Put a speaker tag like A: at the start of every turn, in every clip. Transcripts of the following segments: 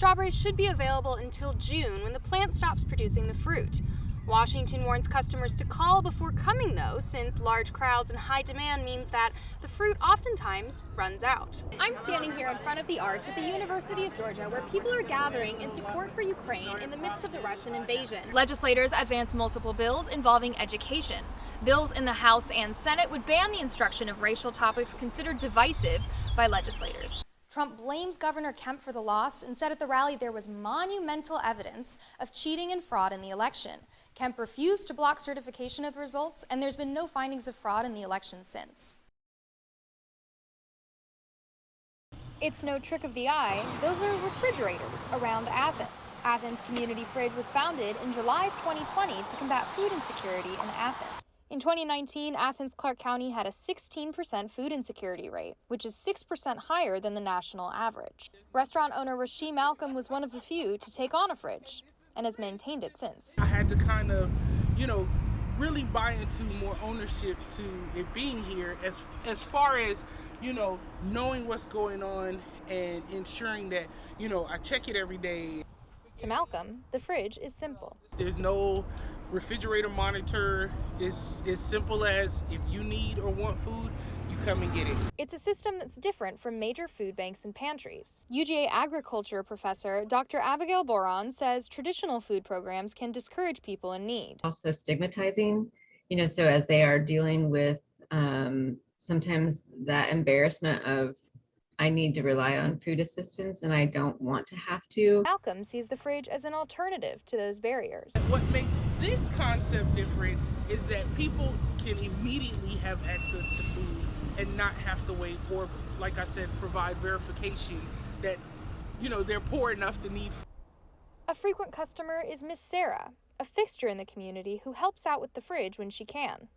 A: strawberries should be available until June when the plant stops producing the fruit. Washington warns customers to call before coming, though, since large crowds and high demand means that the fruit oftentimes runs out. I'm standing here in front of the arch at the University of Georgia, where people are gathering in support for Ukraine in the midst of the Russian invasion. Legislators advanced multiple bills involving education. Bills in the House and Senate would ban the instruction of racial topics considered divisive by legislators. Trump blames Governor Kemp for the loss and said at the rally there was monumental evidence of cheating and fraud in the election. Kemp refused to block certification of the results, and there's been no findings of fraud in the election since. It's no trick of the eye, those are refrigerators around Athens. Athens Community Fridge was founded in July of 2020 to combat food insecurity in Athens. In 2019, Athens-Clarke County had a 16% food insecurity rate, which is 6% higher than the national average. Restaurant owner Rasheed Malcolm was one of the few to take on a fridge and has maintained it since.
B: I had to kind of, really buy into more ownership to it being here as far as, knowing what's going on and ensuring that, I check it every day.
A: To Malcolm, the fridge is simple.
B: There's no refrigerator monitor. It's as simple as if you need or want food, you come and get it.
A: It's a system that's different from major food banks and pantries. UGA agriculture professor Dr. Abigail Boron says traditional food programs can discourage people in need.
C: Also stigmatizing, so as they are dealing with sometimes that embarrassment of I need to rely on food assistance and I don't want to have to.
A: Malcolm sees the fridge as an alternative to those barriers.
B: What makes this concept different is that people can immediately have access to food and not have to wait or, like I said, provide verification that, they're poor enough to need food.
A: A frequent customer is Miss Sarah, a fixture in the community who helps out with the fridge when she can.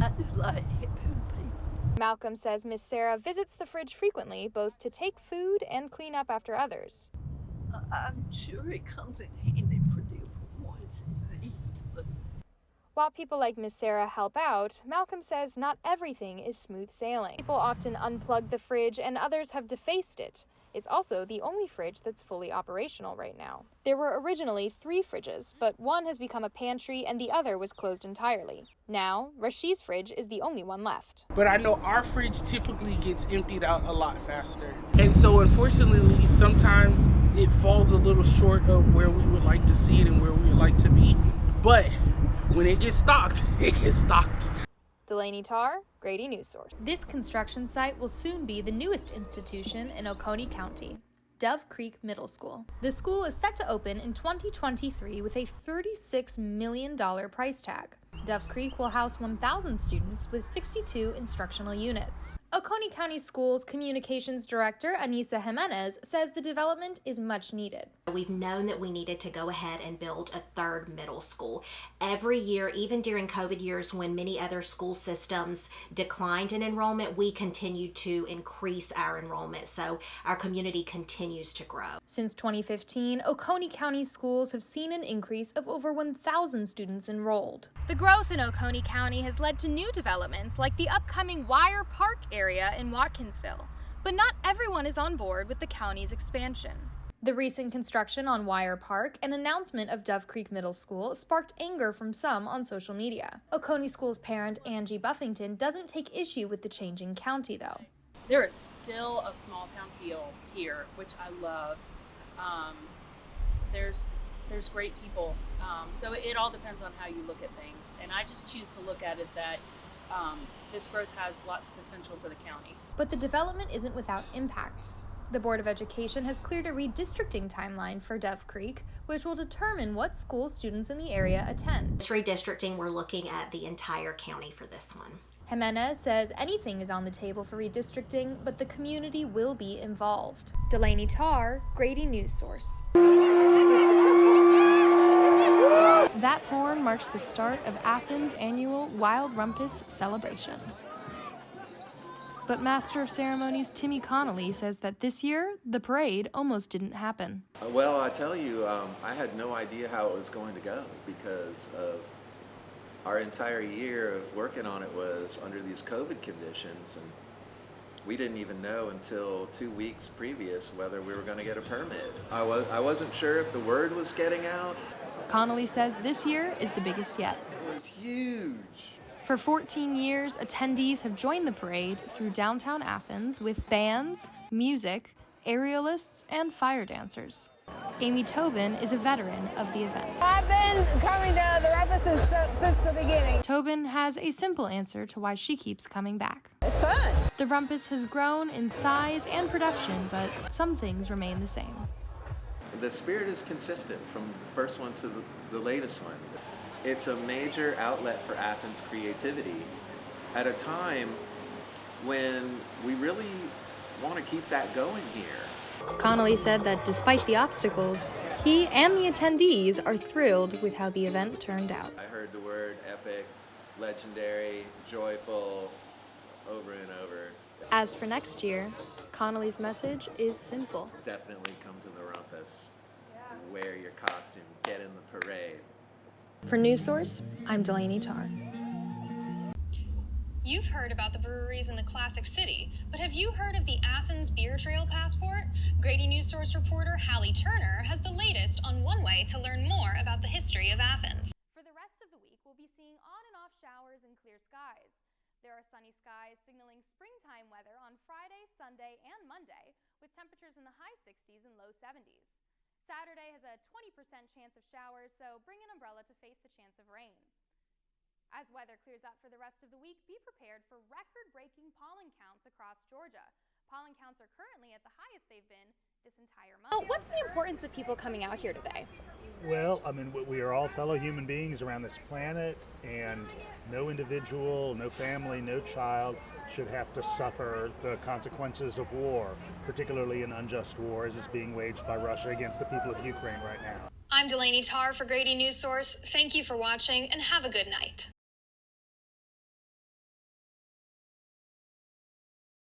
D: I just like helping people.
A: Malcolm says Miss Sarah visits the fridge frequently, both to take food and clean up after others.
D: I'm sure it comes in handy for different ones in eat, but
A: while people like Miss Sarah help out, Malcolm says not everything is smooth sailing. People often unplug the fridge and others have defaced it. It's also the only fridge that's fully operational right now. There were originally 3 fridges, but one has become a pantry and the other was closed entirely. Now, Rasheed's fridge is the only one left.
B: But I know our fridge typically gets emptied out a lot faster. And so unfortunately, sometimes it falls a little short of where we would like to see it and where we would like to be. But when it gets stocked, it gets stocked.
A: Delaney Tarr, Grady News Source. This construction site will soon be the newest institution in Oconee County, Dove Creek Middle School. The school is set to open in 2023 with a $36 million price tag. Dove Creek will house 1,000 students with 62 instructional units. Oconee County Schools Communications Director Anissa Jimenez says the development is much needed.
E: We've known that we needed to go ahead and build a 3rd middle school. Every year, even during COVID years when many other school systems declined in enrollment, we continued to increase our enrollment, so our community continues to grow.
A: Since 2015, Oconee County schools have seen an increase of over 1,000 students enrolled. The growth in Oconee County has led to new developments like the upcoming Wire Park area in Watkinsville, but not everyone is on board with the county's expansion. The recent construction on Wire Park and announcement of Dove Creek Middle School sparked anger from some on social media. Oconee School's parent Angie Buffington doesn't take issue with the changing county, though.
F: There is still a small town feel here, which I love. There's great people, so it all depends on how you look at things, and I just choose to look at it that this growth has lots of potential for the county.
A: But the development isn't without impacts. The Board of Education has cleared a redistricting timeline for Dove Creek, which will determine what school students in the area attend.
E: This redistricting, we're looking at the entire county for this one.
A: Jimenez says anything is on the table for redistricting, but the community will be involved. Delaney Tarr, Grady News Source. That horn marks the start of Athens' annual Wild Rumpus celebration. But Master of Ceremonies Timmy Connolly says that this year, the parade almost didn't happen.
G: Well, I tell you, I had no idea how it was going to go because of our entire year of working on it was under these COVID conditions. And We didn't even know until 2 weeks previous whether we were going to get a permit. I wasn't sure if the word was getting out.
A: Connolly says this year is the biggest yet.
G: It was huge.
A: For 14 years, attendees have joined the parade through downtown Athens with bands, music, aerialists, and fire dancers. Amy Tobin is a veteran of the event.
H: I've been coming to the rumpus since the beginning.
A: Tobin has a simple answer to why she keeps coming back.
H: It's fun.
A: The rumpus has grown in size and production, but some things remain the same.
G: The spirit is consistent from the first one to the latest one. It's a major outlet for Athens creativity at a time when we really want to keep that going here.
A: Connolly said that despite the obstacles, he and the attendees are thrilled with how the event turned out.
G: I heard the word epic, legendary, joyful over and over.
A: As for next year, Connolly's message is simple.
G: Definitely come to the rumpus. Wear your costume, get in the parade.
A: For News Source, I'm Delaney Tarr. You've heard about the breweries in the classic city, but have you heard of the Athens Beer Trail Passport? Grady News Source reporter Hallie Turner has the latest on one way to learn more about the history of Athens. For the rest of the week, we'll be seeing on and off showers and clear skies. There are sunny skies signaling springtime weather on Friday, Sunday, and Monday, with temperatures in the high 60s and low 70s. Saturday has a 20% chance of showers, so bring an umbrella to face the chance of rain. As weather clears up for the rest of the week, be prepared for record-breaking pollen counts across Georgia. Pollen counts are currently at the highest they've been this entire month. What's the importance of people coming out here today?
I: Well, I mean, we are all fellow human beings around this planet, and no individual, no family, no child should have to suffer the consequences of war, particularly an unjust war as is being waged by Russia against the people of Ukraine right now.
A: I'm Delaney Tarr for Grady News Source. Thank you for watching and have a good night.